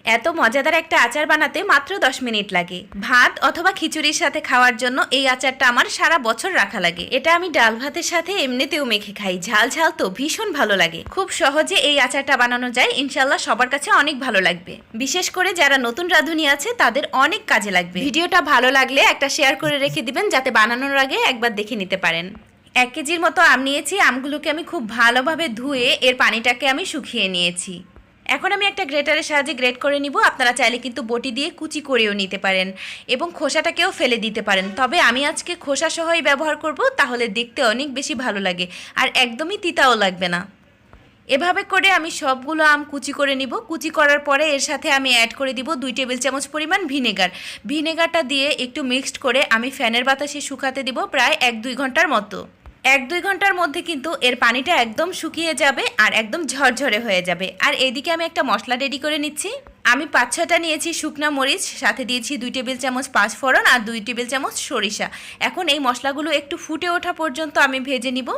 এত মজাদার একটা আচার বানাতে মাত্র 10 মিনিট লাগে। ভাত অথবা খিচুড়ির সাথে খাওয়ার জন্য এই আচারটা আমার সারা বছর রাখা লাগে। এটা আমি ডাল ভাতের সাথে এমনিতেও মেখে খাই, ঝাল ঝাল তো ভীষণ ভালো লাগে। খুব সহজে এই আচারটা বানানো যায়, ইনশাল্লাহ সবার কাছে অনেক ভালো লাগবে। বিশেষ করে যারা নতুন রাঁধুনি আছে তাদের অনেক কাজে লাগবে। ভিডিওটা ভালো লাগলে একটা শেয়ার করে রেখে দিবেন, যাতে বানানোর আগে একবার দেখে নিতে পারেন। 1 কেজির মতো আম নিয়েছি। আমগুলোকে আমি খুব ভালোভাবে ধুয়ে এর পানিটাকে আমি শুকিয়ে নিয়েছি। এখন আমি একটা গ্রেটারের সাহায্যে গ্রেট করে নিব। আপনারা চাইলে কিন্তু বটি দিয়ে কুচি করেও নিতে পারেন এবং খোসাটাকেও ফেলে দিতে পারেন, তবে আমি আজকে খোসা সহই ব্যবহার করব, তাহলে দেখতে অনেক বেশি ভালো লাগে আর একদমই তিতাও লাগবে না। এভাবে করে আমি সবগুলো আম কুচি করে নিব। কুচি করার পরে এর সাথে আমি অ্যাড করে দিব 2 টেবিল চামচ পরিমাণ ভিনেগার। ভিনেগারটা দিয়ে একটু মিক্সড করে আমি ফ্যানের বাতাসে শুকাতে দিব প্রায় 1-2 ঘন্টার মতো। 1-2 ঘন্টার মধ্যে কিন্তু এর পানিটা একদম শুকিয়ে যাবে আর একদম ঝরঝরে হয়ে যাবে। আর এইদিকে আমি একটা মশলা রেডি করে নিচ্ছি। আমি 5-6টা নিয়েছি শুকনা মরিচ, সাথে দিয়েছি 2 টেবিল চামচ পাঁচফোড়ন আর 2 টেবিল চামচ সরিষা। এখন এই মশলাগুলো একটু ফুটে ওঠা পর্যন্ত আমি ভেজে নিব।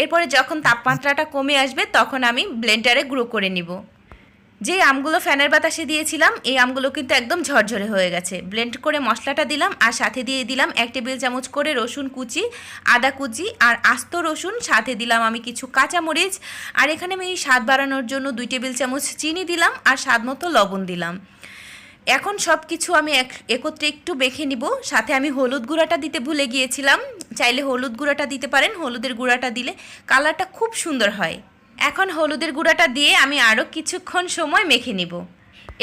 এরপরে যখন তাপমাত্রাটা কমে আসবে তখন আমি ব্লেন্ডারে গুঁড়ো করে নিব। যে আমগুলো ফ্যানের বাতাসে দিয়েছিলাম এই আমগুলো কিন্তু একদম ঝরঝরে হয়ে গেছে। ব্লেন্ড করে মশলাটা দিলাম আর সাথে দিয়ে দিলাম 1 টেবিল চামচ করে রসুন কুচি, আদা কুচি আর আস্ত রসুন। সাথে দিলাম আমি কিছু কাঁচামরিচ, আর এখানে আমি স্বাদ বাড়ানোর জন্য 2 টেবিল চামচ চিনি দিলাম আর স্বাদ মতো লবণ দিলাম। এখন সব কিছু আমি একত্রে একটু মেখে নিব। সাথে আমি হলুদ গুঁড়াটা দিতে ভুলে গিয়েছিলাম, চাইলে হলুদ গুঁড়াটা দিতে পারেন। হলুদের গুঁড়াটা দিলে কালারটা খুব সুন্দর হয়। এখন হলুদের গুঁড়াটা দিয়ে আমি আরও কিছুক্ষণ সময় মেখে নিব।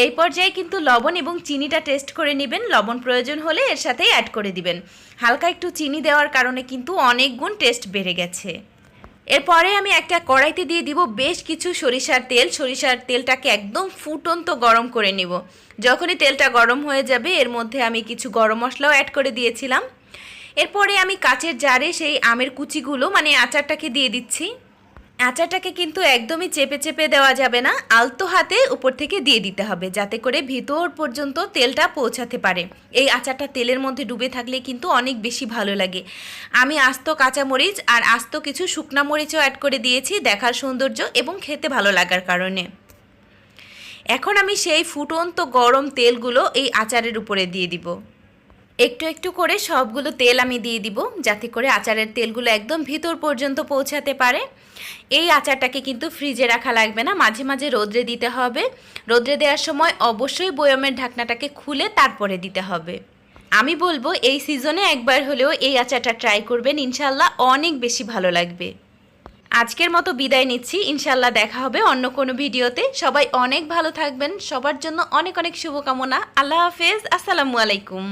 এই পর্যায়ে কিন্তু লবণ এবং চিনিটা টেস্ট করে নেবেন। লবণ প্রয়োজন হলে এর সাথেই অ্যাড করে দিবেন। হালকা একটু চিনি দেওয়ার কারণে কিন্তু অনেক গুণ টেস্ট বেড়ে গেছে। এরপরে আমি একটা কড়াইতে দিয়ে দিব বেশ কিছু সরিষার তেল। সরিষার তেলটাকে একদম ফুটন্ত গরম করে নিব। যখনই তেলটা গরম হয়ে যাবে এর মধ্যে আমি কিছু গরম মশলাও অ্যাড করে দিয়েছিলাম। এরপরে আমি কাচের জারে সেই আমের কুচিগুলো মানে আচারটাকে দিয়ে দিচ্ছি। আচারটাকে কিন্তু একদমই চেপে চেপে দেওয়া যাবে না, আলতো হাতে উপর থেকে দিয়ে দিতে হবে, যাতে করে ভিতর পর্যন্ত তেলটা পৌঁছাতে পারে। এই আচারটা তেলের মধ্যে ডুবে থাকলে কিন্তু অনেক বেশি ভালো লাগে। আমি আস্ত কাঁচামরিচ আর আস্ত কিছু শুকনা মরিচও অ্যাড করে দিয়েছি দেখার সৌন্দর্য এবং খেতে ভালো লাগার কারণে। এখন আমি সেই ফুটন্ত গরম তেলগুলো এই আচারের উপরে দিয়ে দিব। একটু একটু করে সবগুলো তেল আমি দিয়ে দিব, যাতে করে আচারের তেলগুলো একদম ভিতর পর্যন্ত পৌঁছাতে পারে। এই আচারটাকে কিন্তু ফ্রিজে রাখা লাগবে না, মাঝে মাঝে রোদ্রে দিতে হবে। রোদ্রে দেওয়ার সময় অবশ্যই বয়মের ঢাকনাটাকে খুলে তারপরে দিতে হবে। আমি বলবো এই সিজনে একবার হলেও এই আচারটা ট্রাই করবেন, ইনশাল্লাহ অনেক বেশি ভালো লাগবে। আজকের মতো বিদায় নিচ্ছি, ইনশাল্লাহ দেখা হবে অন্য কোনো ভিডিওতে। সবাই অনেক ভালো থাকবেন, সবার জন্য অনেক অনেক শুভকামনা। আল্লাহ হাফেজ, আসসালামু আলাইকুম।